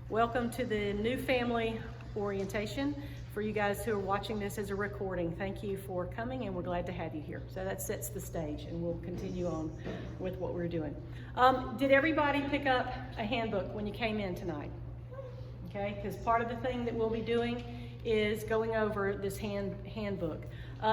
Welcome to the new family orientation. For you guys who are watching this as a recording, thank you for coming, and we're glad to have you here. So that sets the stage, and we'll continue on with what we're doing. Did everybody pick up a handbook when you came in tonight? Okay, because part of the thing that we'll be doing is going over this handbook.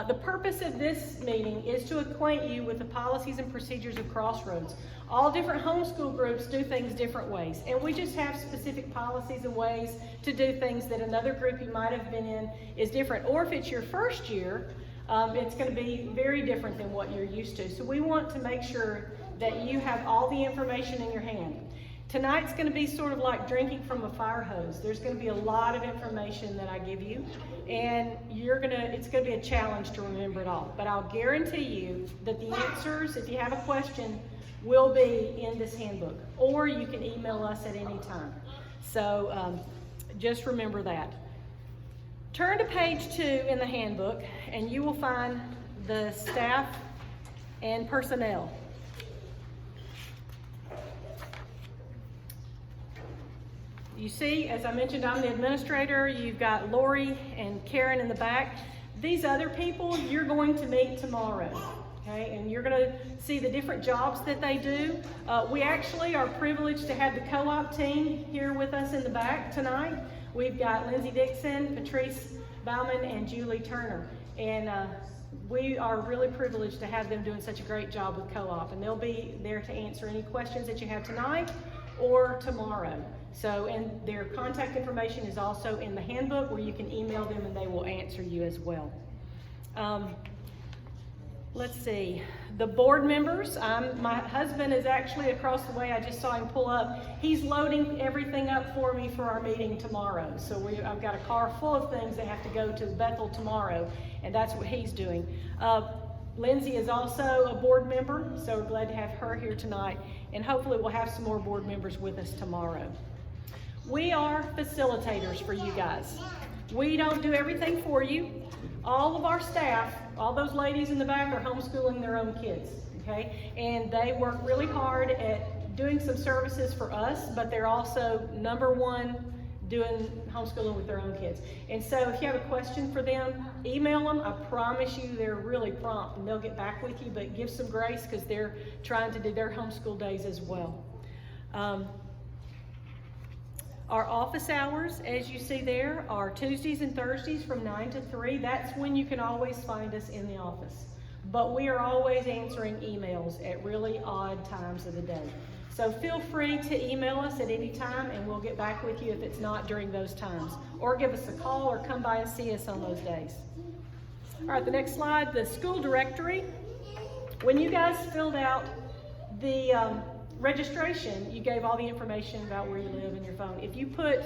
The purpose of this meeting is to acquaint you with the policies and procedures of Crossroads. All different homeschool groups do things different ways, and we just have specific policies and ways to do things that another group you might have been in is different. Or if it's your first year, it's going to be very different than what you're used to. So we want to make sure that you have all the information in your hand. Tonight's going to be sort of like drinking from a fire hose. There's going to be a lot of information that I give you, and it's going to be a challenge to remember it all. But I'll guarantee you that the answers, if you have a question, will be in this handbook, or you can email us at any time. So just remember that. Turn to page 2 in the handbook, and you will find the staff and personnel. You see, as I mentioned, I'm the administrator. You've got Lori and Karen in the back. These other people you're going to meet tomorrow, okay? And you're going to see the different jobs that they do. We actually are privileged to have the co-op team here with us in the back tonight. We've got Lindsay Dixon, Patrice Bauman, and Julie Turner. And we are really privileged to have them doing such a great job with co-op. And they'll be there to answer any questions that you have tonight or tomorrow. So, and their contact information is also in the handbook, where you can email them and they will answer you as well. Let's see, the board members. My husband is actually across the way. I just saw him pull up. He's loading everything up for me for our meeting tomorrow. So I've got a car full of things that have to go to Bethel tomorrow, and that's what he's doing. Lindsay is also a board member, so we're glad to have her here tonight, and hopefully we'll have some more board members with us tomorrow. We are facilitators for you guys. We don't do everything for you. All of our staff, all those ladies in the back, are homeschooling their own kids, okay? And they work really hard at doing some services for us, but they're also #1 doing homeschooling with their own kids. And so if you have a question for them, email them. I promise you they're really prompt and they'll get back with you, but give some grace because they're trying to do their homeschool days as well. Our office hours, as you see there, are Tuesdays and Thursdays from 9 to 3. That's when you can always find us in the office. But we are always answering emails at really odd times of the day. So feel free to email us at any time, and we'll get back with you if it's not during those times. Or give us a call or come by and see us on those days. All right, the next slide, the school directory. When you guys filled out the registration, you gave all the information about where you live and your phone. If you put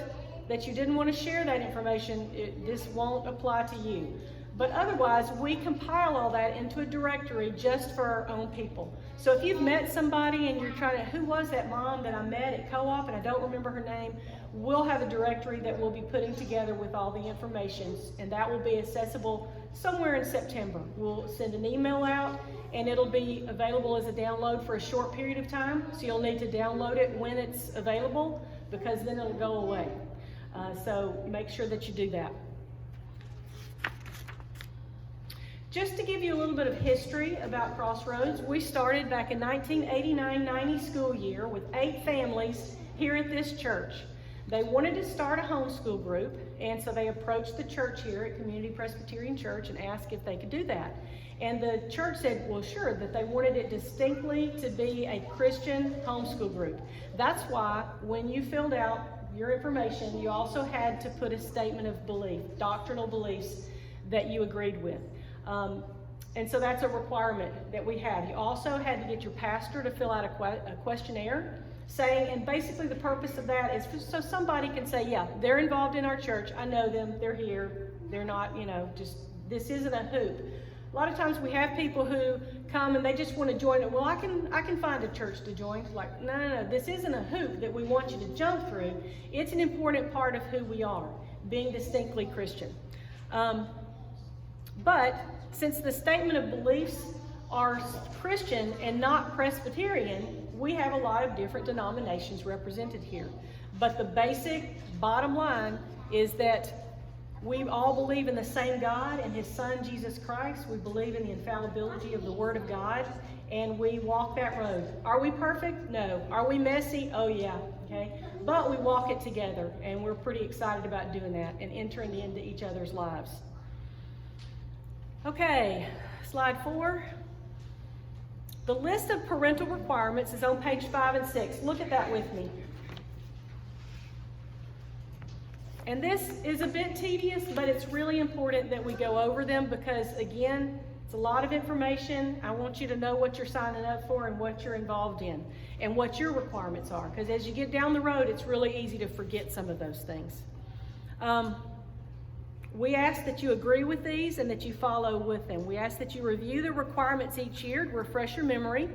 that you didn't want to share that information, this won't apply to you. But otherwise, we compile all that into a directory just for our own people. So if you've met somebody and you're trying to, who was that mom that I met at co-op and I don't remember her name, we'll have a directory that we'll be putting together with all the information, and that will be accessible somewhere in September. We'll send an email out, and it'll be available as a download for a short period of time. So you'll need to download it when it's available, because then it'll go away. So make sure that you do that. Just to give you a little bit of history about Crossroads, we started back in 1989-90 school year with 8 families here at this church. They wanted to start a homeschool group, and so they approached the church here at Community Presbyterian Church and asked if they could do that. And the church said, well, sure, that they wanted it distinctly to be a Christian homeschool group. That's why when you filled out your information, you also had to put a statement of belief, doctrinal beliefs that you agreed with. And so that's a requirement that we have. You also had to get your pastor to fill out a questionnaire saying, and basically the purpose of that is so somebody can say, yeah, they're involved in our church, I know them, they're here, they're not, just, this isn't a hoop. A lot of times we have people who come and they just want to join it. Well, I can find a church to join. It's like, no, this isn't a hoop that we want you to jump through. It's an important part of who we are, being distinctly Christian. But since the statement of beliefs are Christian and not Presbyterian, we have a lot of different denominations represented here. But the basic bottom line is that we all believe in the same God and His Son, Jesus Christ. We believe in the infallibility of the Word of God, and we walk that road. Are we perfect? No. Are we messy? Oh, yeah. Okay. But we walk it together, and we're pretty excited about doing that and entering into each other's lives. Okay, slide 4. The list of parental requirements is on page 5 and 6. Look at that with me. And this is a bit tedious, but it's really important that we go over them because, again, it's a lot of information. I want you to know what you're signing up for and what you're involved in and what your requirements are. Because as you get down the road, it's really easy to forget some of those things. We ask that you agree with these and that you follow with them. We ask that you review the requirements each year to refresh your memory.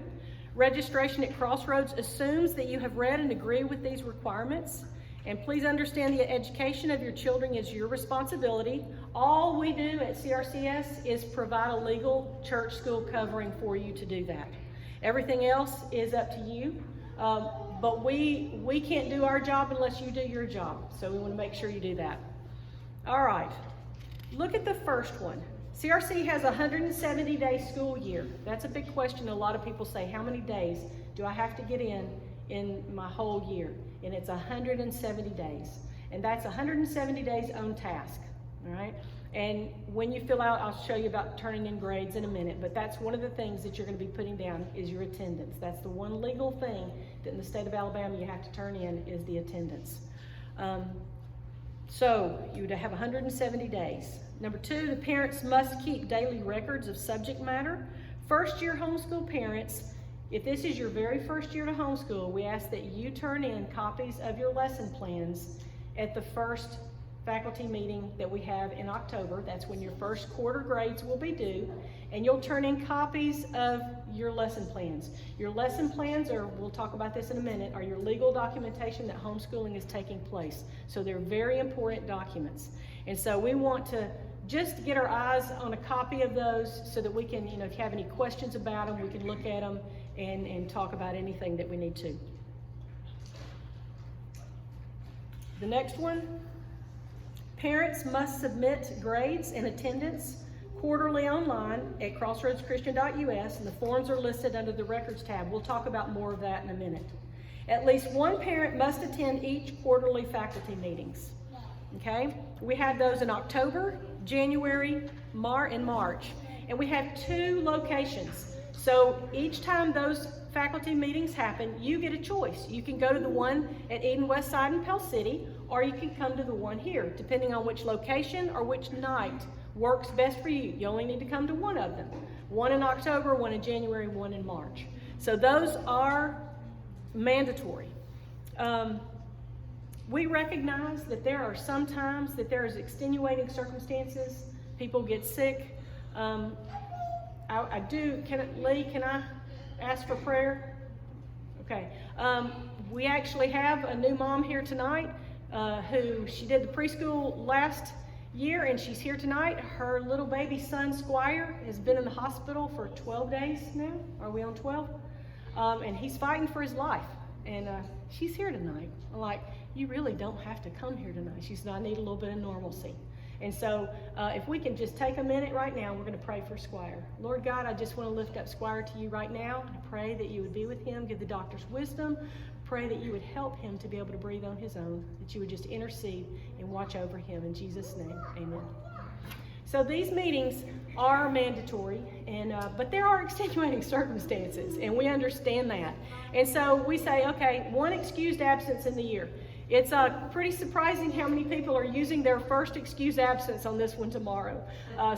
Registration at Crossroads assumes that you have read and agree with these requirements. And please understand the education of your children is your responsibility. All we do at CRCS is provide a legal church school covering for you to do that. Everything else is up to you. But we can't do our job unless you do your job. So we want to make sure you do that. All right. Look at the first one. CRC has a 170-day school year. That's a big question. A lot of people say, how many days do I have to get in my whole year? And it's 170 days. And that's 170 days on task, all right? And when you fill out, I'll show you about turning in grades in a minute, but that's one of the things that you're going to be putting down is your attendance. That's the one legal thing that in the state of Alabama you have to turn in is the attendance. So you would have 170 days. Number 2, the parents must keep daily records of subject matter. First-year homeschool parents, if this is your very first year to homeschool, we ask that you turn in copies of your lesson plans at the first faculty meeting that we have in October. That's when your first quarter grades will be due, and you'll turn in copies of your lesson plans. Your lesson plans are, we'll talk about this in a minute, are your legal documentation that homeschooling is taking place. So they're very important documents. And so we want to just get our eyes on a copy of those so that we can, if you have any questions about them, we can look at them and talk about anything that we need to. The next one, parents must submit grades and attendance quarterly online at crossroadschristian.us, and the forms are listed under the records tab. We'll talk about more of that in a minute. At least one parent must attend each quarterly faculty meetings. Okay? We have those in October, January, and March. And we have 2 locations. So each time those faculty meetings happen, you get a choice. You can go to the one at Eden Westside in Pell City, or you can come to the one here, depending on which location or which night works best for you. You only need to come to one of them. One in October, one in January, one in March. So those are mandatory. We recognize that there are some times that there is extenuating circumstances. People get sick. Lee, can I ask for prayer? Okay. We actually have a new mom here tonight who she did the preschool last year, and she's here tonight. Her little baby son, Squire, has been in the hospital for 12 days now. Are we on 12? And he's fighting for his life. And she's here tonight. I'm like, you really don't have to come here tonight. She said, I need a little bit of normalcy. And so if we can just take a minute right now, we're going to pray for Squire. Lord God, I just want to lift up Squire to you right now. I pray that you would be with him, give the doctors wisdom. Pray that you would help him to be able to breathe on his own, that you would just intercede and watch over him. In Jesus' name, amen. So these meetings are mandatory, but there are extenuating circumstances, and we understand that. And so we say, okay, one excused absence in the year. It's pretty surprising how many people are using their first excused absence on this one tomorrow.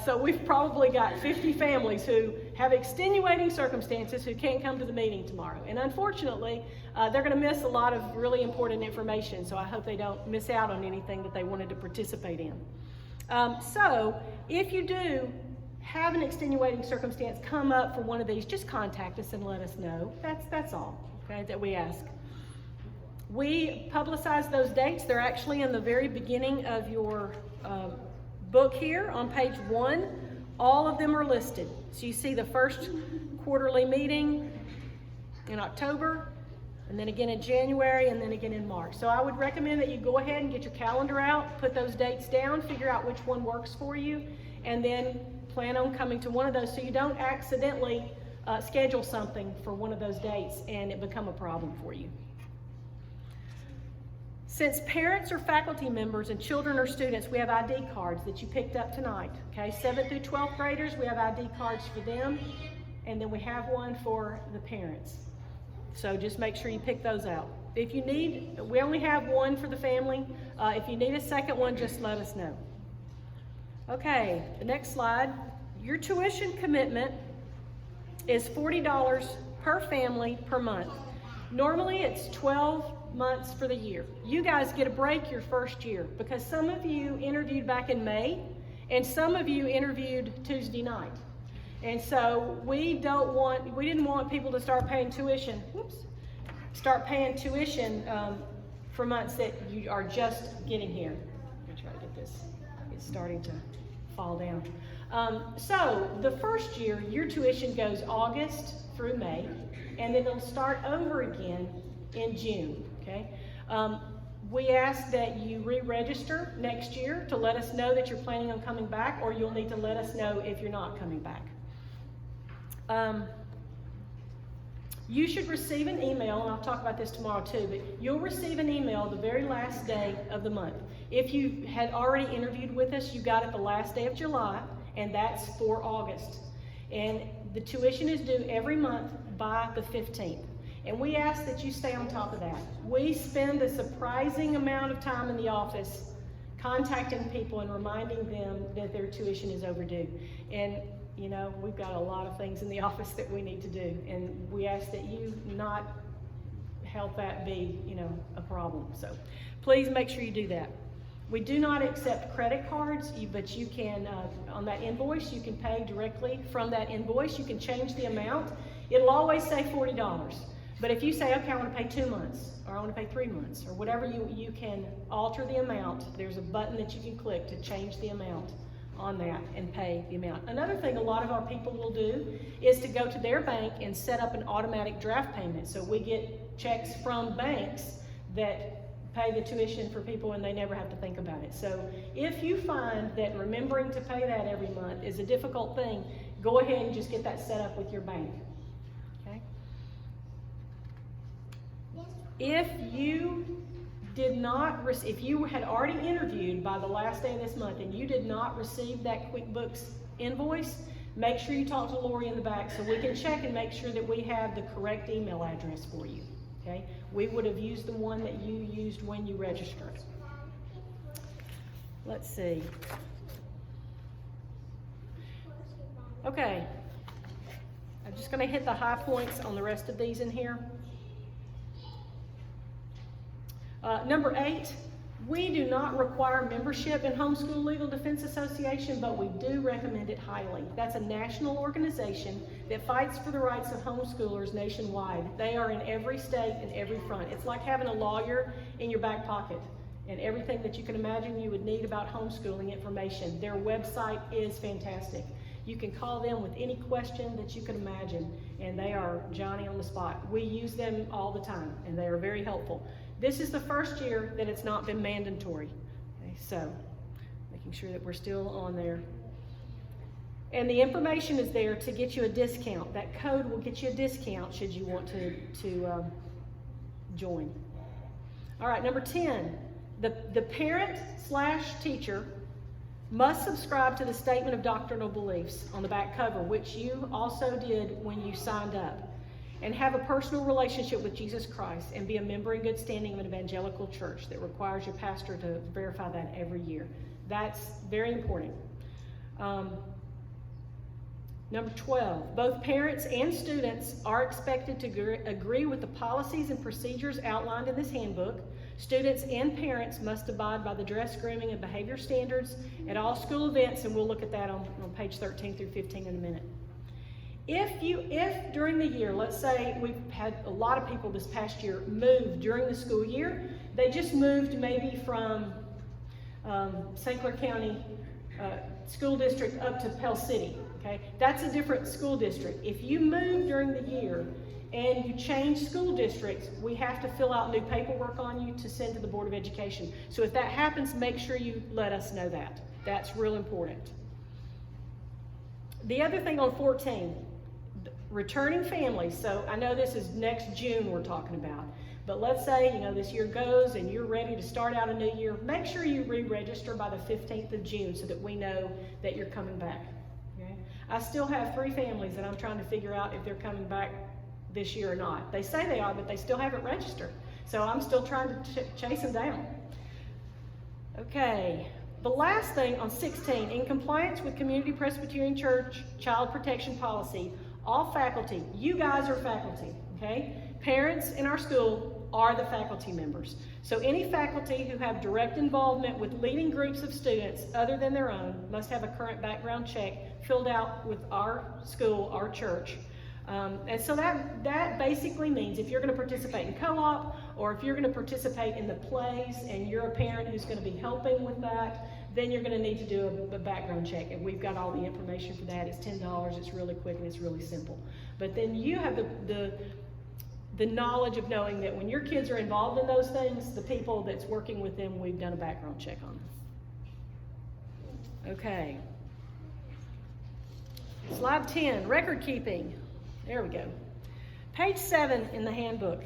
So we've probably got 50 families who have extenuating circumstances who can't come to the meeting tomorrow. And unfortunately, they're going to miss a lot of really important information, so I hope they don't miss out on anything that they wanted to participate in. So if you do have an extenuating circumstance come up for one of these, just contact us and let us know. That's all, okay, that we ask. We publicize those dates. They're actually in the very beginning of your book here on page 1. All of them are listed. So you see the first quarterly meeting in October, and then again in January, and then again in March. So I would recommend that you go ahead and get your calendar out, put those dates down, figure out which one works for you, and then plan on coming to one of those so you don't accidentally schedule something for one of those dates and it become a problem for you. Since parents are faculty members and children are students, we have ID cards that you picked up tonight. Okay, 7th through 12th graders, we have ID cards for them, and then we have one for the parents. So just make sure you pick those out. If you need, we only have one for the family. If you need a second one, just let us know. Okay, the next slide. Your tuition commitment is $40 per family per month. Normally it's 12 months for the year. You guys get a break your first year because some of you interviewed back in May and some of you interviewed Tuesday night. And so we didn't want people to start paying tuition, for months that you are just getting here. Let me try to get this. It's starting to fall down. So the first year, your tuition goes August through May, and then it'll start over again in June, okay? We ask that you re-register next year to let us know that you're planning on coming back, or you'll need to let us know if you're not coming back. You should receive an email, and I'll talk about this tomorrow too, but you'll receive an email the very last day of the month. If you had already interviewed with us, you got it the last day of July, and that's for August. And the tuition is due every month by the 15th. And we ask that you stay on top of that. We spend a surprising amount of time in the office contacting people and reminding them that their tuition is overdue. And you know, we've got a lot of things in the office that we need to do, and we ask that you not help that be, you know, a problem. So please make sure you do that. We do not accept credit cards, but you can, on that invoice, you can pay directly from that invoice. You can change the amount. It'll always say $40. But if you say, okay, I want to pay 2 months, or I want to pay 3 months, or whatever, you can alter the amount. There's a button that you can click to change the amount on that and pay the amount. Another thing a lot of our people will do is to go to their bank and set up an automatic draft payment. So we get checks from banks that pay the tuition for people and they never have to think about it. So if you find that remembering to pay that every month is a difficult thing, go ahead and just get that set up with your bank. Okay? If you had already interviewed by the last day of this month and you did not receive that QuickBooks invoice, make sure you talk to Lori in the back so we can check and make sure that we have the correct email address for you. Okay? We would have used the one that you used when you registered. Let's see. Okay. I'm just going to hit the high points on the rest of these in here. Number 8, we do not require membership in Homeschool Legal Defense Association, but we do recommend it highly. That's a national organization that fights for the rights of homeschoolers nationwide. They are in every state and every front. It's like having a lawyer in your back pocket and everything that you can imagine you would need about homeschooling information. Their website is fantastic. You can call them with any question that you can imagine, and they are Johnny on the spot. We use them all the time, and they are very helpful. This is the first year that it's not been mandatory. Okay, so making sure that we're still on there. And the information is there to get you a discount. That code will get you a discount should you want to join. All right, number 10, the parent/teacher must subscribe to the Statement of Doctrinal Beliefs on the back cover, which you also did when you signed up, and have a personal relationship with Jesus Christ and be a member in good standing of an evangelical church that requires your pastor to verify that every year. That's very important. Number 12, both parents and students are expected to agree with the policies and procedures outlined in this handbook. Students and parents must abide by the dress, grooming, and behavior standards at all school events, and we'll look at that on page 13 through 15 in a minute. If during the year, let's say we've had a lot of people this past year move during the school year, they just moved maybe from St. Clair County School District up to Pell City, okay? That's a different school district. If you move during the year and you change school districts, we have to fill out new paperwork on you to send to the Board of Education. So if that happens, make sure you let us know that. That's real important. The other thing on 14, returning families. So I know this is next June we're talking about, but let's say, this year goes and you're ready to start out a new year. Make sure you re-register by the 15th of June so that we know that you're coming back. Okay? I still have 3 families that I'm trying to figure out if they're coming back this year or not. They say they are, but they still haven't registered. So I'm still trying to chase them down. Okay. The last thing on 16, in compliance with Community Presbyterian Church Child Protection Policy, all faculty, you guys are faculty, okay? Parents in our school are the faculty members. So any faculty who have direct involvement with leading groups of students other than their own must have a current background check filled out with our school, our church. And so that basically means if you're going to participate in co-op or if you're going to participate in the plays and you're a parent who's going to be helping with that, then you're going to need to do a background check. And we've got all the information for that. It's $10. It's really quick and it's really simple. But then you have the knowledge of knowing that when your kids are involved in those things, the people that's working with them, we've done a background check on them. Okay. Slide 10, record keeping. There we go. Page 7 in the handbook.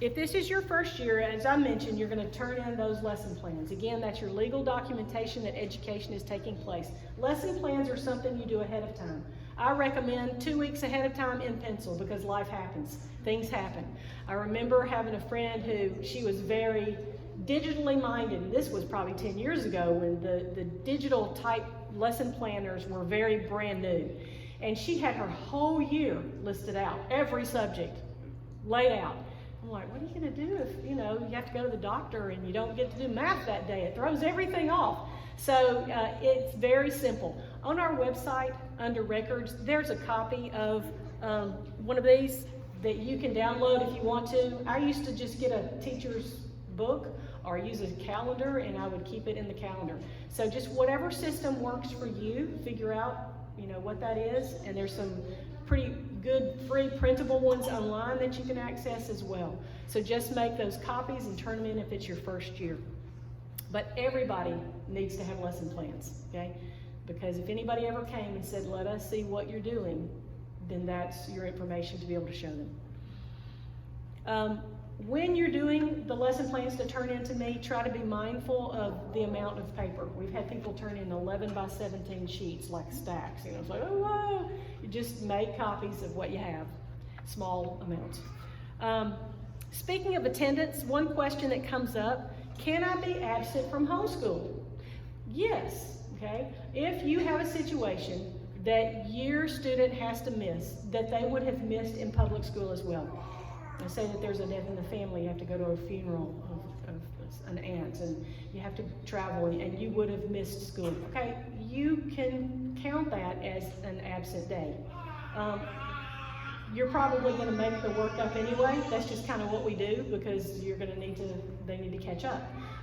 If this is your first year, as I mentioned, you're going to turn in those lesson plans. Again, that's your legal documentation that education is taking place. Lesson plans are something you do ahead of time. I recommend 2 weeks ahead of time in pencil because life happens. Things happen. I remember having a friend who, she was very digitally minded. This was probably 10 years ago when the digital type lesson planners were very brand new. And she had her whole year listed out, every subject laid out. I'm like, what are you going to do if, you have to go to the doctor and you don't get to do math that day? It throws everything off. So it's very simple. On our website, under records, there's a copy of one of these that you can download if you want to. I used to just get a teacher's book or use a calendar, and I would keep it in the calendar. So just whatever system works for you, figure out, what that is. And there's some pretty good free printable ones online that you can access as well. So just make those copies and turn them in if it's your first year. But everybody needs to have lesson plans, okay? Because if anybody ever came and said, let us see what you're doing, then that's your information to be able to show them. When you're doing the lesson plans to turn in to me, try to be mindful of the amount of paper. We've had people turn in 11 by 17 sheets like stacks. It's like, oh, whoa. You just make copies of what you have, small amounts. Speaking of attendance, one question that comes up, can I be absent from homeschool? Yes, okay. If you have a situation that your student has to miss, that they would have missed in public school as well. I say that there's a death in the family, you have to go to a funeral of an aunt, and you have to travel, and you would have missed school. Okay, you can count that as an absent day. You're probably going to make the work up anyway. That's just kind of what we do because you're going to they need to catch up.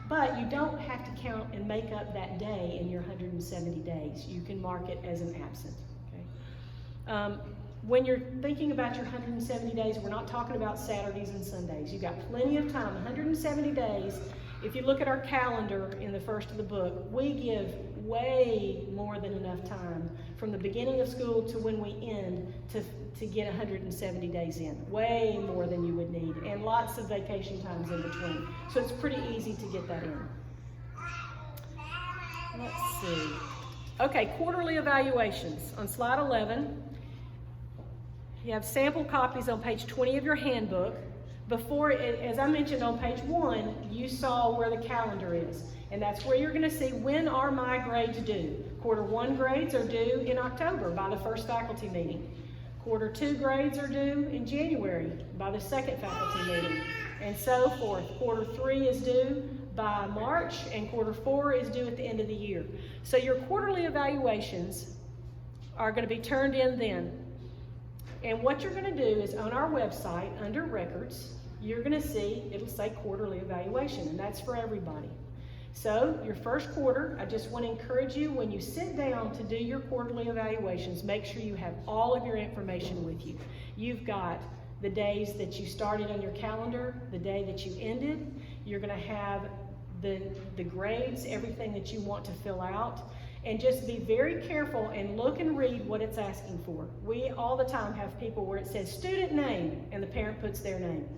But you don't have to count and make up that day in your 170 days. You can mark it as an absent. Okay. When you're thinking about your 170 days, we're not talking about Saturdays and Sundays. You've got plenty of time, 170 days. If you look at our calendar in the first of the book, we give way more than enough time from the beginning of school to when we end to get 170 days in. Way more than you would need, and lots of vacation times in between. So it's pretty easy to get that in. Let's see. Okay, quarterly evaluations. On slide 11, you have sample copies on page 20 of your handbook. Before, as I mentioned on page 1, you saw where the calendar is. And that's where you're going to see when are my grades due. Quarter 1 grades are due in October by the first faculty meeting. Quarter 2 grades are due in January by the second faculty meeting, and so forth. Quarter 3 is due by March, and quarter 4 is due at the end of the year. So your quarterly evaluations are going to be turned in then. And what you're going to do is on our website, under records, you're going to see, it'll say quarterly evaluation, and that's for everybody. So your first quarter, I just want to encourage you, when you sit down to do your quarterly evaluations, make sure you have all of your information with you. You've got the days that you started on your calendar, the day that you ended. You're going to have the grades, everything that you want to fill out. And just be very careful and look and read what it's asking for. We all the time have people where it says student name and the parent puts their name.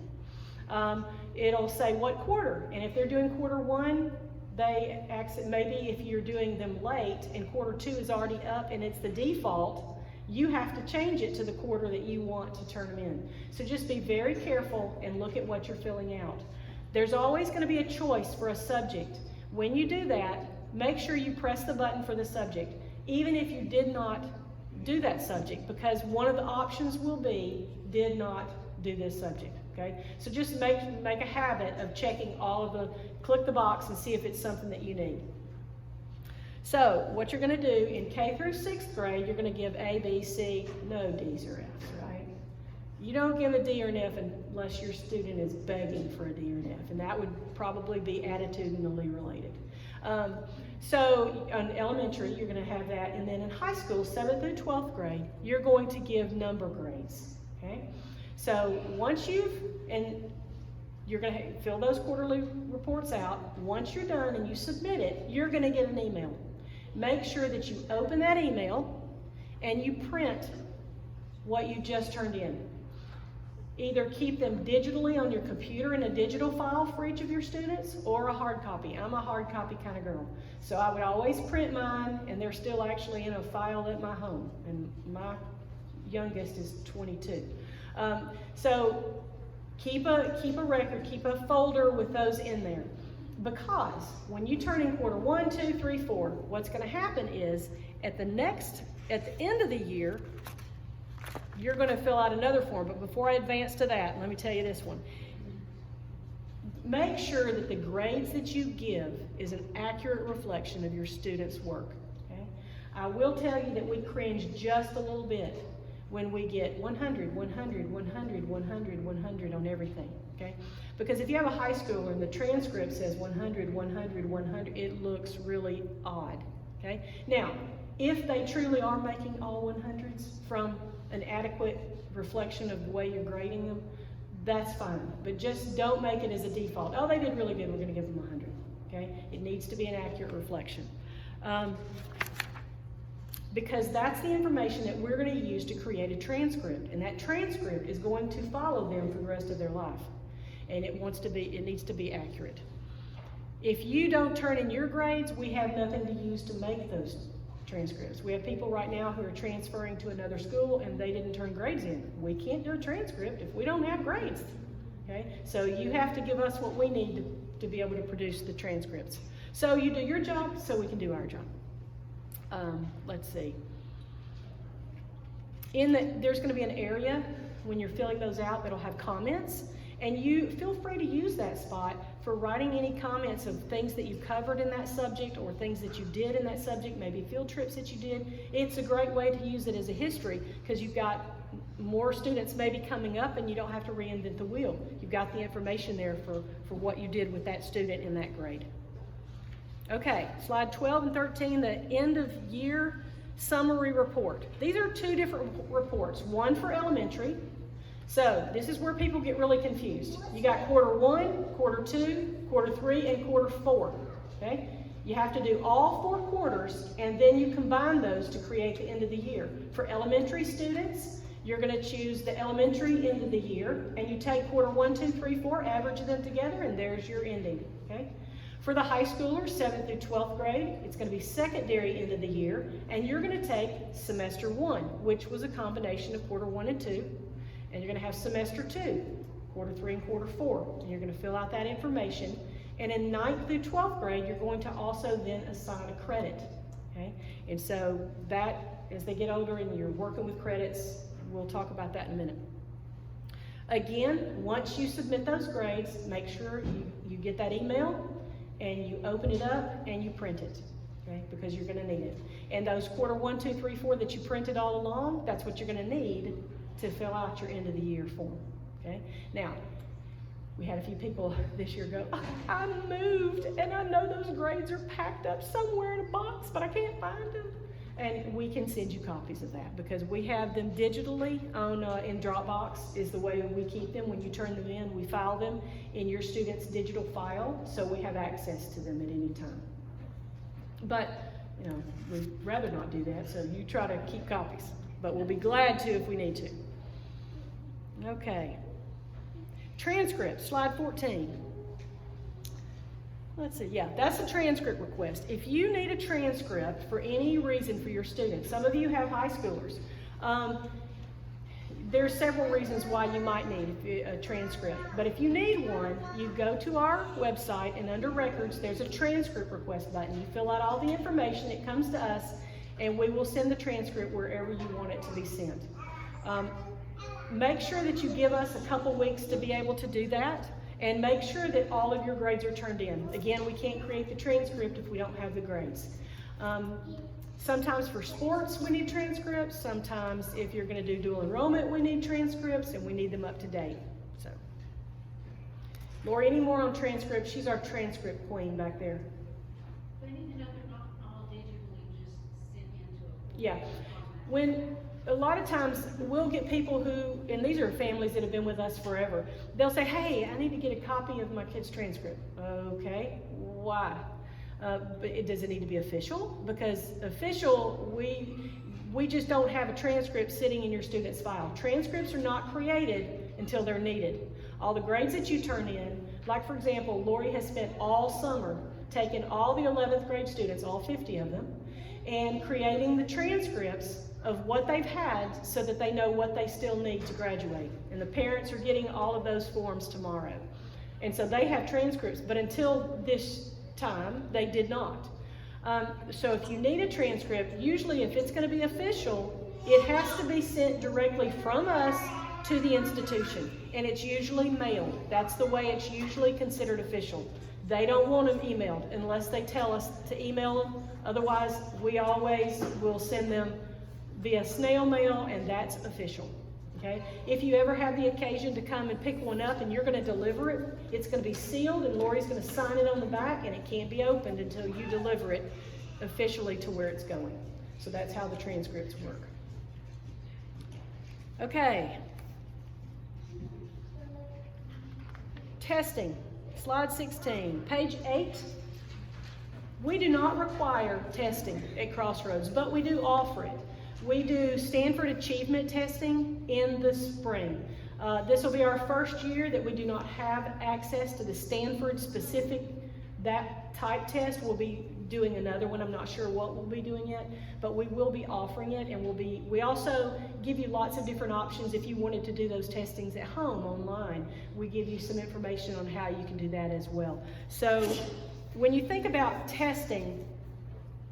It'll say what quarter, and if they're doing quarter one, they maybe if you're doing them late and quarter two is already up and it's the default, you have to change it to the quarter that you want to turn them in. So just be very careful and look at what you're filling out. There's always going to be a choice for a subject. When you do that, make sure you press the button for the subject, even if you did not do that subject, because one of the options will be did not do this subject. Okay, so just make a habit of checking all of click the box and see if it's something that you need. So what you're going to do in K through 6th grade, you're going to give A, B, C, no D's or F's, right? You don't give a D or an F unless your student is begging for a D or an F, and that would probably be attitudinally related. So in elementary, you're going to have that, and then in high school, 7th through 12th grade, you're going to give number grades, okay? So once you're going to fill those quarterly reports out. Once you're done and you submit it, you're going to get an email. Make sure that you open that email and you print what you just turned in. Either keep them digitally on your computer in a digital file for each of your students or a hard copy. I'm a hard copy kind of girl. So I would always print mine, and they're still actually in a file at my home. And my youngest is 22. So keep a record, keep a folder with those in there. Because when you turn in quarter 1, 2, 3, 4, what's going to happen is at the end of the year, you're going to fill out another form. But before I advance to that, let me tell you this one. Make sure that the grades that you give is an accurate reflection of your students' work. Okay? I will tell you that we cringe just a little bit when we get 100, 100, 100, 100, 100 on everything, okay? Because if you have a high schooler and the transcript says 100, 100, 100, it looks really odd, okay? Now, if they truly are making all 100s from an adequate reflection of the way you're grading them, that's fine. But just don't make it as a default. Oh, they did really good, we're gonna give them 100, okay? It needs to be an accurate reflection. Because that's the information that we're going to use to create a transcript, and that transcript is going to follow them for the rest of their life, and it needs to be accurate. If you don't turn in your grades, we have nothing to use to make those transcripts. We have people right now who are transferring to another school and they didn't turn grades in. We can't do a transcript if we don't have grades. Okay, so you have to give us what we need to be able to produce the transcripts. So you do your job, so we can do our job. Let's see. There's going to be an area when you're filling those out that'll have comments, and you feel free to use that spot for writing any comments of things that you've covered in that subject or things that you did in that subject, maybe field trips that you did. It's a great way to use it as a history because you've got more students maybe coming up and you don't have to reinvent the wheel. You've got the information there for what you did with that student in that grade. Okay, slide 12 and 13, the end of year summary report. These are two different reports, one for elementary. So this is where people get really confused. You got quarter 1, quarter 2, quarter 3, and quarter 4, okay? You have to do all 4 quarters and then you combine those to create the end of the year. For elementary students, you're going to choose the elementary end of the year and you take quarter 1, 2, 3, 4, average them together, and there's your ending, okay? For the high schoolers, 7th through 12th grade, it's going to be secondary end of the year, and you're going to take semester 1, which was a combination of quarter 1 and 2, and you're going to have semester 2, quarter 3 and quarter 4, and you're going to fill out that information. And in 9th through 12th grade, you're going to also then assign a credit, okay? And so that, as they get older and you're working with credits, we'll talk about that in a minute. Again, once you submit those grades, make sure you get that email, and you open it up and you print it, okay? Because you're going to need it. And those quarter 1, 2, 3, 4 that you printed all along, that's what you're going to need to fill out your end of the year form, okay? Now, We had a few people this year go, I moved and I know those grades are packed up somewhere in a box, but I can't find them. And we can send you copies of that because we have them digitally in Dropbox is the way we keep them. When you turn them in, we file them in your student's digital file, so we have access to them at any time. But, we'd rather not do that, so you try to keep copies. But we'll be glad to if we need to. Okay. Transcript, slide 14. Let's see, yeah, that's a transcript request. If you need a transcript for any reason for your students, some of you have high schoolers. There are several reasons why you might need a transcript. But if you need one, you go to our website and under records, there's a transcript request button. You fill out all the information, it comes to us, and we will send the transcript wherever you want it to be sent. Make sure that you give us a couple weeks to be able to do that, and make sure that all of your grades are turned in. Again, we can't create the transcript if we don't have the grades. Sometimes for sports we need transcripts, sometimes if you're going to do dual enrollment we need transcripts, and we need them up to date. So, Lori, any more on transcripts? She's our transcript queen back there. They need to know they're not all digitally just sent into a Yeah. When a lot of times we'll get people who, and these are families that have been with us forever, they'll say, hey, I need to get a copy of my kid's transcript. Okay, why? But does it need to be official? Because official, we just don't have a transcript sitting in your student's file. Transcripts are not created until they're needed. All the grades that you turn in, like for example, Lori has spent all summer taking all the 11th grade students, all 50 of them, and creating the transcripts of what they've had so that they know what they still need to graduate. And the parents are getting all of those forms tomorrow. And so they have transcripts, but until this time, they did not. So if you need a transcript, usually if it's going to be official, it has to be sent directly from us to the institution. And it's usually mailed. That's the way it's usually considered official. They don't want them emailed unless they tell us to email them. Otherwise, we always will send them via snail mail, and that's official. Okay? If you ever have the occasion to come and pick one up and you're going to deliver it, it's going to be sealed and Lori's going to sign it on the back, and it can't be opened until you deliver it officially to where it's going. So that's how the transcripts work. Okay. Testing, slide 16, page 8. We do not require testing at Crossroads, but we do offer it. We do Stanford Achievement Testing in the spring. This will be our first year that we do not have access to the Stanford specific, that type test. We'll be doing another one. I'm not sure what we'll be doing yet, but we will be offering it, and we also give you lots of different options if you wanted to do those testings at home online. We give you some information on how you can do that as well. So when you think about testing,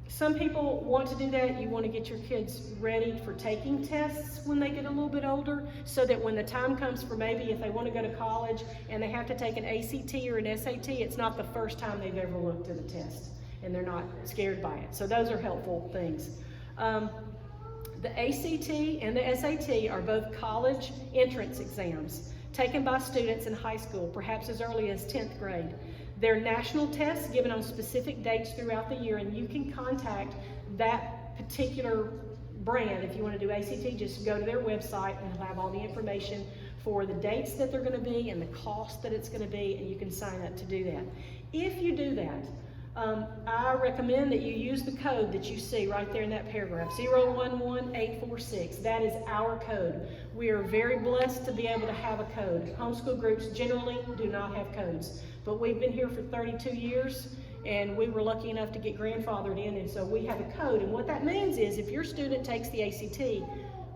some people want to do that. You want to get your kids ready for taking tests when they get a little bit older, so that when the time comes for maybe if they want to go to college and they have to take an ACT or an SAT, it's not the first time they've ever looked at a test and they're not scared by it. So those are helpful things. The ACT and the SAT are both college entrance exams taken by students in high school, perhaps as early as 10th grade. They're national tests given on specific dates throughout the year, and you can contact that particular brand. If you want to do ACT, just go to their website and they'll have all the information for the dates that they're going to be and the cost that it's going to be, and you can sign up to do that. If you do that, I recommend that you use the code that you see right there in that paragraph, 011846. That is our code. We are very blessed to be able to have a code. Homeschool groups generally do not have codes, but we've been here for 32 years, and we were lucky enough to get grandfathered in, and so we have a code. And what that means is if your student takes the ACT,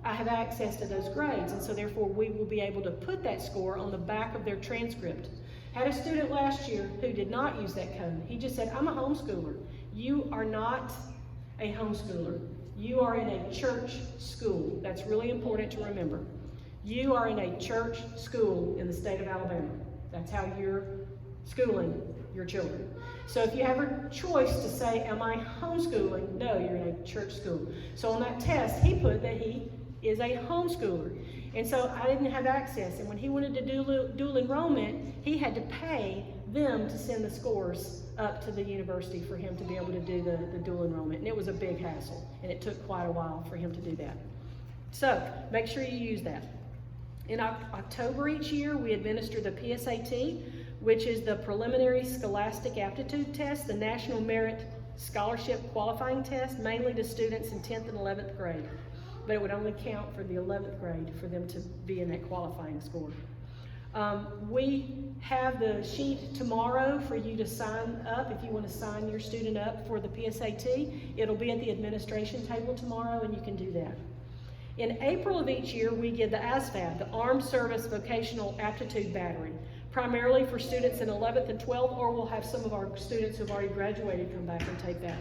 I have access to those grades, and so therefore we will be able to put that score on the back of their transcript. Had a student last year who did not use that code. He just said, I'm a homeschooler. You are not a homeschooler. You are in a church school. That's really important to remember. You are in a church school in the state of Alabama. That's how you're schooling your children. So if you have a choice to say, am I homeschooling? No, you're in a church school. So on that test, he put that he is a homeschooler. And so I didn't have access. And when he wanted to do dual enrollment, he had to pay them to send the scores up to the university for him to be able to do the dual enrollment. And it was a big hassle, and it took quite a while for him to do that. So make sure you use that. In October each year, we administer the PSAT, which is the Preliminary Scholastic Aptitude Test, the National Merit Scholarship Qualifying Test, mainly to students in 10th and 11th grade. But it would only count for the 11th grade for them to be in that qualifying score. We have the sheet tomorrow for you to sign up if you want to sign your student up for the PSAT. It'll be at the administration table tomorrow, and you can do that. In April of each year, we give the ASVAB, the Armed Service Vocational Aptitude Battery, primarily for students in 11th and 12th, or we'll have some of our students who've already graduated come back and take that.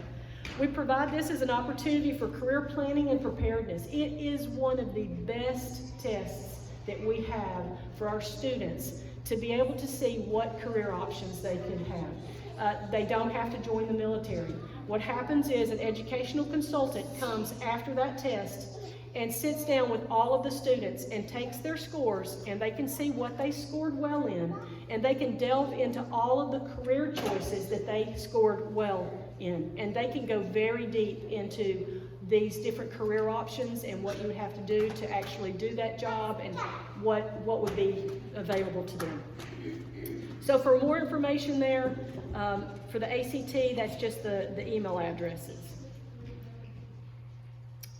We provide this as an opportunity for career planning and preparedness. It is one of the best tests that we have for our students to be able to see what career options they can have. They don't have to join the military. What happens is an educational consultant comes after that test and sits down with all of the students and takes their scores, and they can see what they scored well in, and they can delve into all of the career choices that they scored well in. And they can go very deep into these different career options and what you would have to do to actually do that job and what would be available to them. So for more information there, for the ACT, that's just the email addresses.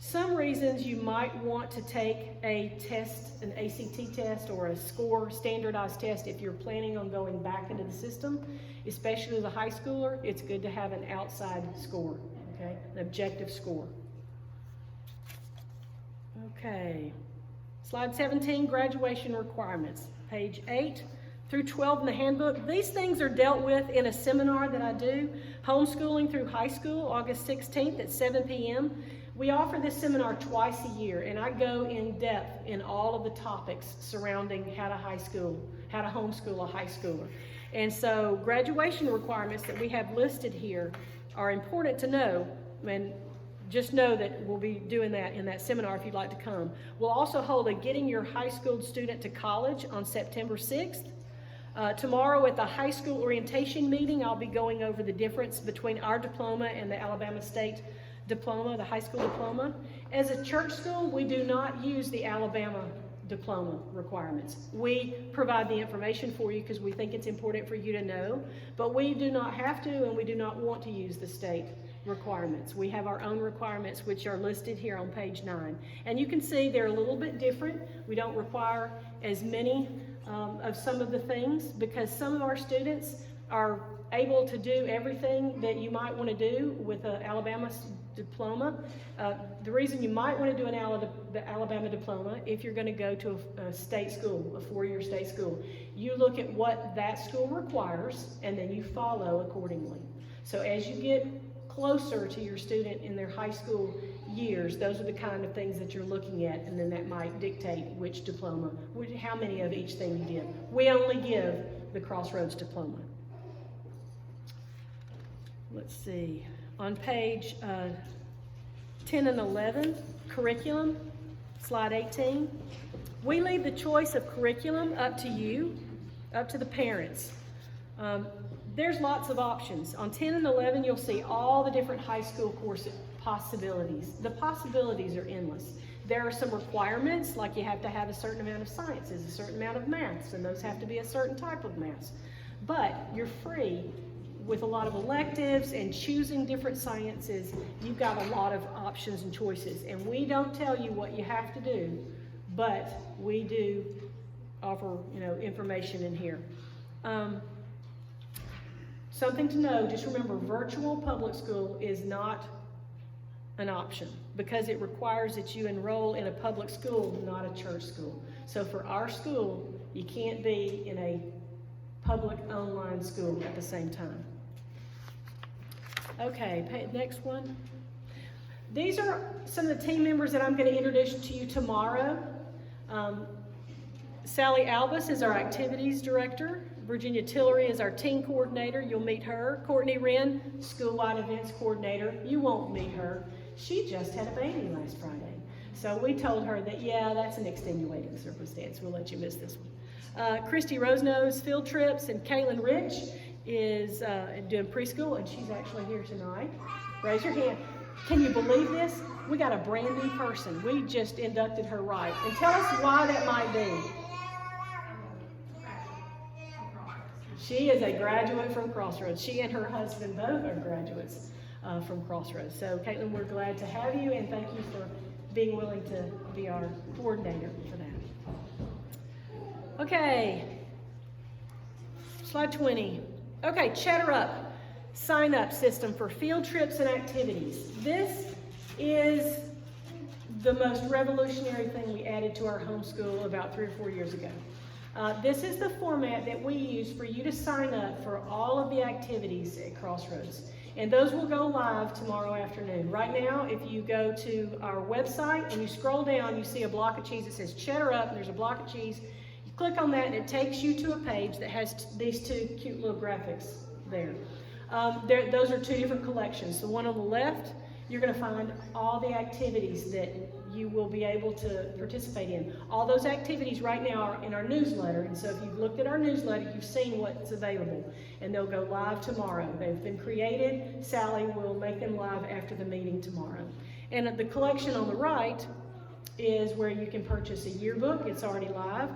Some reasons you might want to take a test, an ACT test or a score standardized test if you're planning on going back into the system, especially as a high schooler, it's good to have an outside score, okay, an objective score. Okay, slide 17, graduation requirements, page 8 through 12 in the handbook. These things are dealt with in a seminar that I do, Homeschooling Through High School, August 16th at 7 p.m. We offer this seminar twice a year, and I go in depth in all of the topics surrounding how to homeschool a high schooler. And so graduation requirements that we have listed here are important to know, and just know that we'll be doing that in that seminar if you'd like to come. We'll also hold a Getting Your High School Student to College on September 6th. Tomorrow at the high school orientation meeting, I'll be going over the difference between our diploma and the Alabama State diploma, the high school diploma. As a church school, we do not use the Alabama diploma requirements. We provide the information for you because we think it's important for you to know, but we do not have to, and we do not want to use the state requirements. We have our own requirements, which are listed here on page 9. And you can see they're a little bit different. We don't require as many of some of the things because some of our students are able to do everything that you might want to do with an Alabama diploma. The reason you might want to do the Alabama diploma, if you're going to go to a state school, a 4-year state school, you look at what that school requires and then you follow accordingly. So as you get closer to your student in their high school years, those are the kind of things that you're looking at, and then that might dictate which diploma, how many of each thing you give. We only give the Crossroads diploma. Let's see, on page 10 and 11, curriculum, slide 18. We leave the choice of curriculum up to you, up to the parents. There's lots of options. On 10 and 11, you'll see all the different high school course possibilities. The possibilities are endless. There are some requirements, like you have to have a certain amount of sciences, a certain amount of maths, and those have to be a certain type of maths. But you're free with a lot of electives and choosing different sciences. You've got a lot of options and choices, and we don't tell you what you have to do, but we do offer, information in here. Something to know, just remember, virtual public school is not an option because it requires that you enroll in a public school, not a church school. So for our school, you can't be in a public online school at the same time. Okay, next one. These are some of the team members that I'm going to introduce to you tomorrow. Sally Albus is our activities director. Virginia Tillery is our team coordinator. You'll meet her. Courtney Wren, school-wide events coordinator. You won't meet her. She just had a baby last Friday. So we told her that, yeah, that's an extenuating circumstance. We'll let you miss this one. Christy Rosenose field trips, and Caitlin Rich is doing preschool, and she's actually here tonight. Raise your hand. Can you believe this? We got a brand new person. We just inducted her right. And tell us why that might be. She is a graduate from Crossroads. She and her husband both are graduates from Crossroads. So Caitlin, we're glad to have you, and thank you for being willing to be our coordinator for that. Okay, slide 20. Okay, Chatter Up, sign up system for field trips and activities. This is the most revolutionary thing we added to our homeschool about 3 or 4 years ago. This is the format that we use for you to sign up for all of the activities at Crossroads. And those will go live tomorrow afternoon. Right now, if you go to our website and you scroll down, you see a block of cheese that says Chatter Up, and there's a block of cheese. You click on that and it takes you to a page that has these two cute little graphics there. Those are 2 different collections. The one on the left, you're going to find all the activities that you will be able to participate in. All those activities right now are in our newsletter, and so if you've looked at our newsletter, you've seen what's available, and they'll go live tomorrow. They've been created. Sally will make them live after the meeting tomorrow. And the collection on the right is where you can purchase a yearbook. It's already live.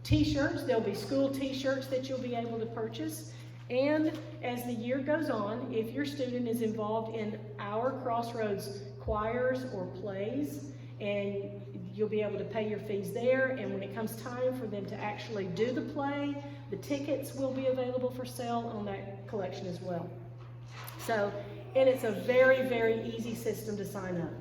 T-shirts, there'll be school T-shirts that you'll be able to purchase. And as the year goes on, if your student is involved in our Crossroads choirs or plays, and you'll be able to pay your fees there, and when it comes time for them to actually do the play, the tickets will be available for sale on that collection as well. So, and it's a very, very easy system to sign up.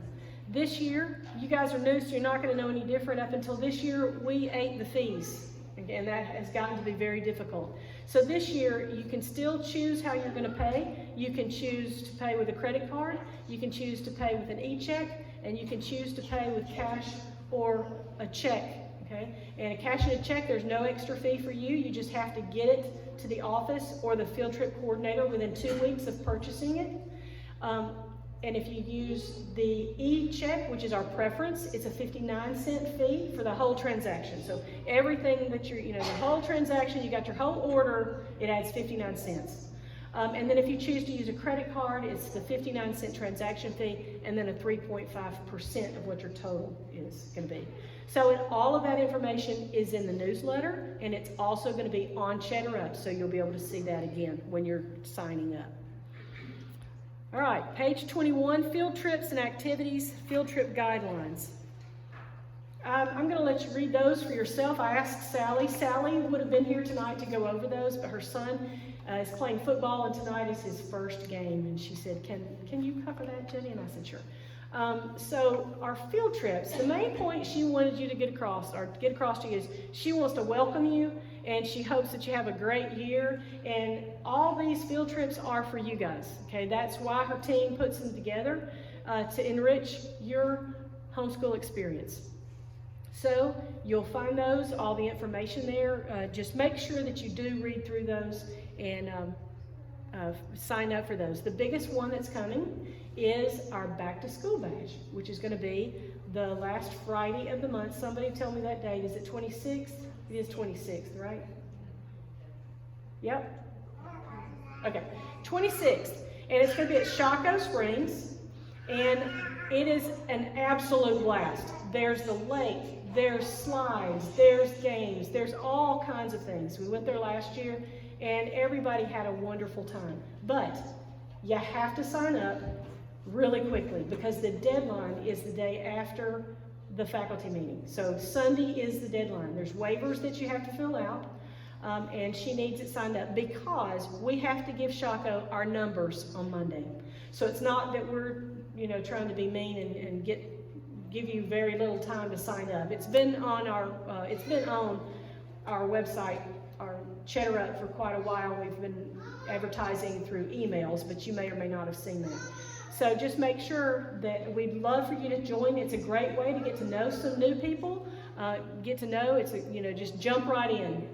This year, you guys are new, so you're not going to know any different. Up until this year, we ate the fees, and that has gotten to be very difficult. So this year, you can still choose how you're going to pay. You can choose to pay with a credit card, you can choose to pay with an e-check, and you can choose to pay with cash or a check, okay? And a cash and a check, there's no extra fee for you. You just have to get it to the office or the field trip coordinator within 2 weeks of purchasing it. And if you use the e-check, which is our preference, it's a 59-cent fee for the whole transaction. So everything that the whole transaction, you got your whole order, it adds 59 cents. And then if you choose to use a credit card, it's the 59-cent transaction fee, and then a 3.5% of what your total is going to be. So all of that information is in the newsletter, and it's also going to be on Chatter Up, so you'll be able to see that again when you're signing up. All right, page 21, field trips and activities, field trip guidelines. I'm going to let you read those for yourself. I asked Sally. Sally would have been here tonight to go over those, but her son is playing football, and tonight is his first game. And she said, can you cover that, Jenny? And I said, sure. So our field trips, the main point she wanted you to get across to you is she wants to welcome you, and she hopes that you have a great year. And all these field trips are for you guys, okay? That's why her team puts them together, to enrich your homeschool experience. So you'll find those, all the information there. Just make sure that you do read through those and sign up for those. The biggest one that's coming is our back to school bash, which is going to be the last Friday of the month. Somebody tell me that date. Is it 26th? It is 26th, right? Yep. Okay, 26th. And it's going to be at Shaco Springs, and it is an absolute blast. There's the lake, there's slides, there's games, there's all kinds of things. We went there last year, and everybody had a wonderful time. But you have to sign up really quickly, because the deadline is the day after the faculty meeting. So Sunday is the deadline. There's waivers that you have to fill out, and she needs it signed up because we have to give Shaco our numbers on Monday. So it's not that we're trying to be mean and give you very little time to sign up. It's been on our website, our Chatter Up, for quite a while. We've been advertising through emails, but you may or may not have seen that. So just make sure that we'd love for you to join. It's a great way to get to know some new people. Just jump right in.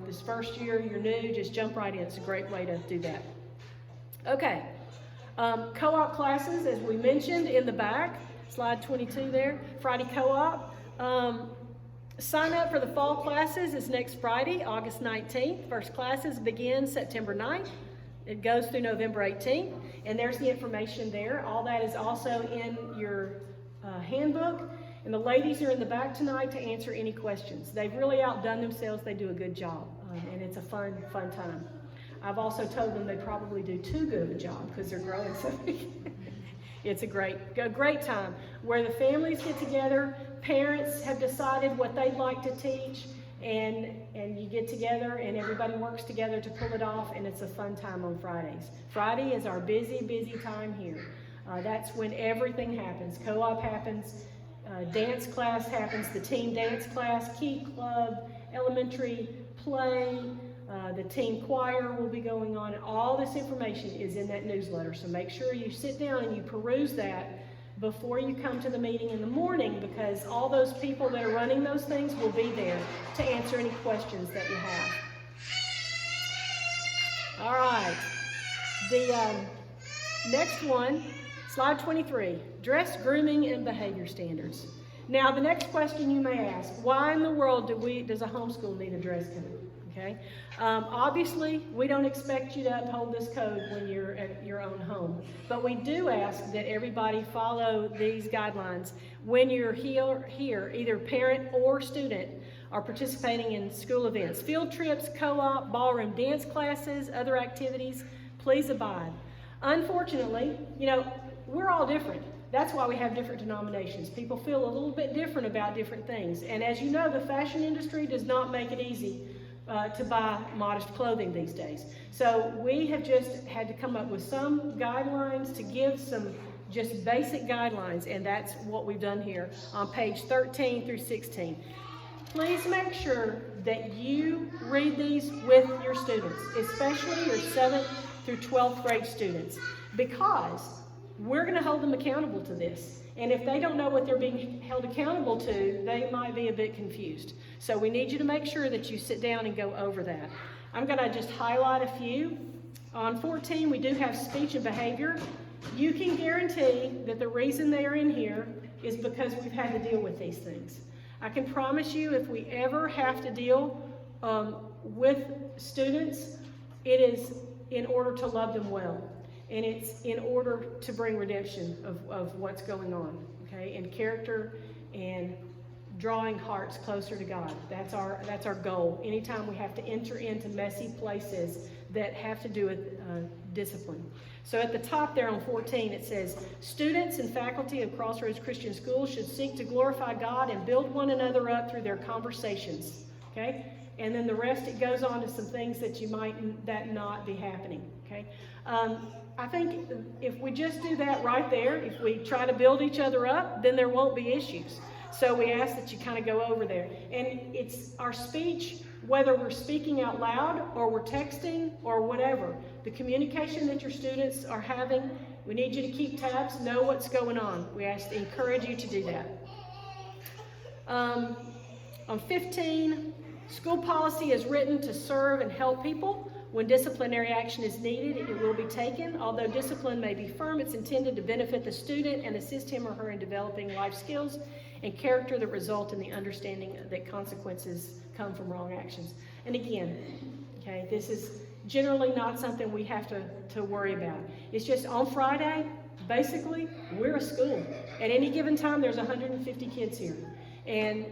This first year you're new, just jump right in. It's a great way to do that. Okay. Co-op classes, as we mentioned in the back. slide 22 there, Friday co-op. Sign up for the fall classes is next Friday, August 19th. First classes begin September 9th. It goes through November 18th, and there's the information there. All that is also in your handbook, and the ladies are in the back tonight to answer any questions. They've really outdone themselves. They do a good job, and it's a fun time. I've also told them they probably do too good of a job because they're growing so big. It's a great time where the families get together, parents have decided what they'd like to teach, and you get together and everybody works together to pull it off, and it's a fun time on Fridays. Friday is our busy time here. That's when everything happens. Co-op happens, dance class happens, the team dance class, key club, elementary play, the teen choir will be going on. All this information is in that newsletter, so make sure you sit down and you peruse that before you come to the meeting in the morning, because all those people that are running those things will be there to answer any questions that you have. All right, the next one, slide 23, dress, grooming, and behavior standards. Now, the next question you may ask, why in the world does a homeschool need a dress code? Okay. Obviously, we don't expect you to uphold this code when you're at your own home, but we do ask that everybody follow these guidelines when you're here, either parent or student are participating in school events, field trips, co-op, ballroom dance classes, other activities. Please abide. Unfortunately, we're all different. That's why we have different denominations. People feel a little bit different about different things, and as you know, the fashion industry does not make it easy to buy modest clothing these days. So we have just had to come up with some guidelines to give some just basic guidelines, and that's what we've done here on page 13 through 16. Please make sure that you read these with your students, especially your 7th through 12th grade students, because we're going to hold them accountable to this. And if they don't know what they're being held accountable to, they might be a bit confused. So we need you to make sure that you sit down and go over that. I'm going to just highlight a few. On 14, we do have speech and behavior. You can guarantee that the reason they are in here is because we've had to deal with these things. I can promise you, if we ever have to deal with students, it is in order to love them well. And it's in order to bring redemption of what's going on, okay? And character and drawing hearts closer to God. That's our goal. Anytime we have to enter into messy places that have to do with discipline. So at the top there on 14, it says, students and faculty of Crossroads Christian Schools should seek to glorify God and build one another up through their conversations, okay? And then the rest, it goes on to some things that that not be happening, okay? I think if we just do that right there, if we try to build each other up, then there won't be issues. So we ask that you kind of go over there. And it's our speech, whether we're speaking out loud or we're texting or whatever, the communication that your students are having, we need you to keep tabs, know what's going on. We encourage you to do that. On 15, school policy is written to serve and help people. When disciplinary action is needed, it will be taken. Although discipline may be firm, it's intended to benefit the student and assist him or her in developing life skills and character that result in the understanding that consequences come from wrong actions. And again, okay, this is generally not something we have to worry about. It's just on Friday, basically, we're a school. At any given time, there's 150 kids here. And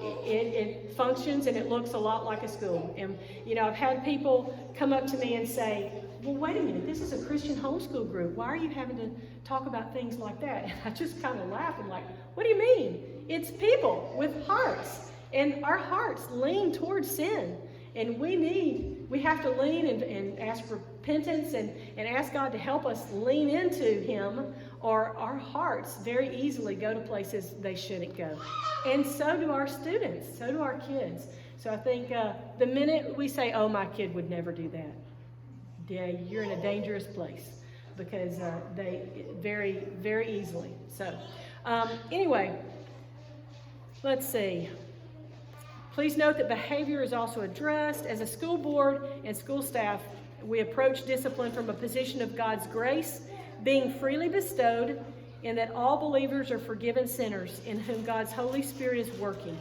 it functions and it looks a lot like a school. And, I've had people come up to me and say, well, wait a minute, this is a Christian homeschool group. Why are you having to talk about things like that? And I just kind of laugh. I'm like, what do you mean? It's people with hearts. And our hearts lean towards sin. And we have to lean and ask for repentance and ask God to help us lean into Him, or our hearts very easily go to places they shouldn't go. And so do our students, so do our kids. So I think the minute we say, oh, my kid would never do that, yeah, you're in a dangerous place, because they very, very easily. So anyway, let's see. Please note that behavior is also addressed. As a school board and school staff, we approach discipline from a position of God's grace being freely bestowed and that all believers are forgiven sinners in whom God's Holy Spirit is working.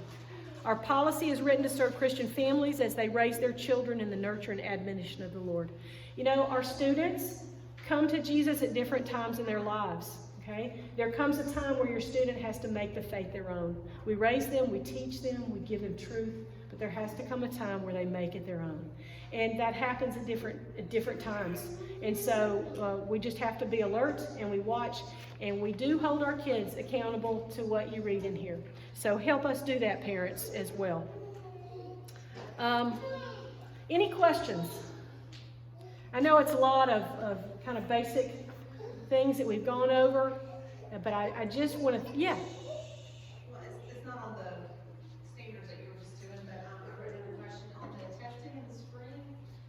Our policy is written to serve Christian families as they raise their children in the nurture and admonition of the Lord. You know, our students come to Jesus at different times in their lives. Okay? There comes a time where your student has to make the faith their own. We raise them, we teach them, we give them truth, but there has to come a time where they make it their own. And that happens at different times. And so we just have to be alert, and we watch, and we do hold our kids accountable to what you read in here. So help us do that, parents, as well. Any questions? I know it's a lot of kind of basic things that we've gone over, but I just want to, yeah. Well, it's not on the standards that you were just doing, but I wrote in a question on the testing in the spring.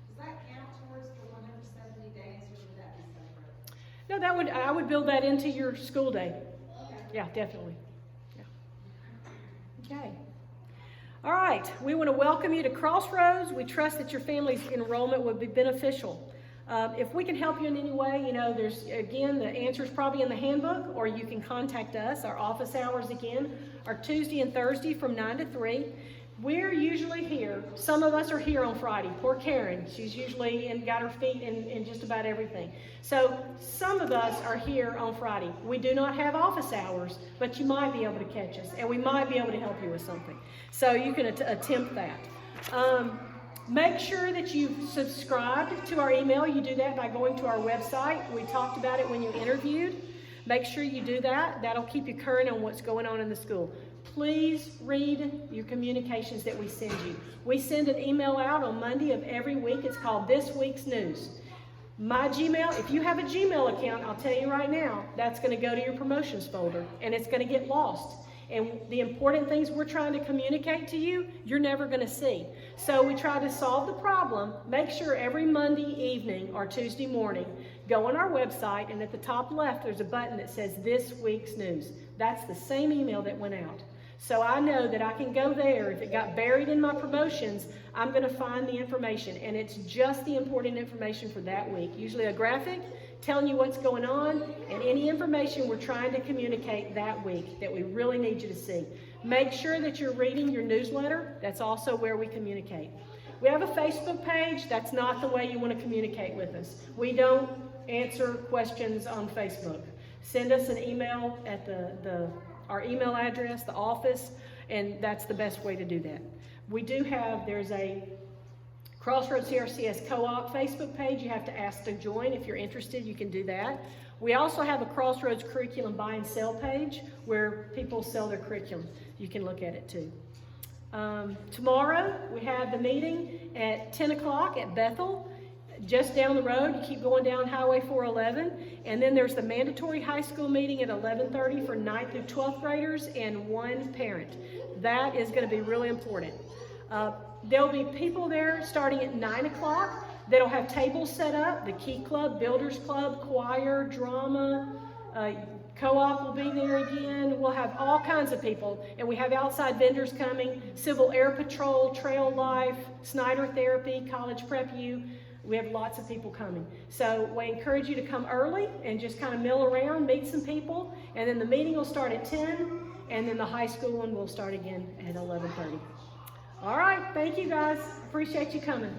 Does that count towards the 170 days, or would that be separate? No, I would build that into your school day. Okay. Yeah, definitely. Yeah. Okay. All right. We want to welcome you to Crossroads. We trust that your family's enrollment would be beneficial. If we can help you in any way, you know, there's, again, the answer is probably in the handbook, or you can contact us. Our office hours, again, are Tuesday and Thursday from 9 to 3. We're usually here. Some of us are here on Friday. Poor Karen. She's usually got her feet in just about everything. So some of us are here on Friday. We do not have office hours, but you might be able to catch us, and we might be able to help you with something. So you can attempt that. Make sure that you've subscribed to our email. You do that by going to our website. We talked about it when you interviewed. Make sure you do that. That'll keep you current on what's going on in the school. Please read your communications that we send you. We send an email out on Monday of every week. It's called This Week's News. My Gmail, if you have a Gmail account, I'll tell you right now, that's going to go to your promotions folder, and it's going to get lost. And the important things we're trying to communicate to you, you're never going to see. So we try to solve the problem. Make sure every Monday evening or Tuesday morning, go on our website, and at the top left, there's a button that says This Week's News. That's the same email that went out. So I know that I can go there. If it got buried in my promotions, I'm going to find the information. And it's just the important information for that week. Usually a graphic telling you what's going on, and any information we're trying to communicate that week that we really need you to see. Make sure that you're reading your newsletter. That's also where we communicate. We have a Facebook page. That's not the way you want to communicate with us. We don't answer questions on Facebook. Send us an email at our email address, the office, and that's the best way to do that. We do have, there's a Crossroads CRCS Co-op Facebook page. You have to ask to join. If you're interested, you can do that. We also have a Crossroads curriculum buy and sell page where people sell their curriculum. You can look at it too. Tomorrow, we have the meeting at 10 o'clock at Bethel, just down the road. You keep going down Highway 411. And then there's the mandatory high school meeting at 11:30 for 9th through 12th graders and one parent. That is going to be really important. There'll be people there starting at 9 o'clock that'll have tables set up. The Key Club, Builders Club, choir, drama, co-op will be there again. We'll have all kinds of people. And we have outside vendors coming, Civil Air Patrol, Trail Life, Snyder Therapy, College Prep U. We have lots of people coming. So we encourage you to come early and just kind of mill around, meet some people. And then the meeting will start at 10, and then the high school one will start again at 11:30. All right, thank you guys. Appreciate you coming.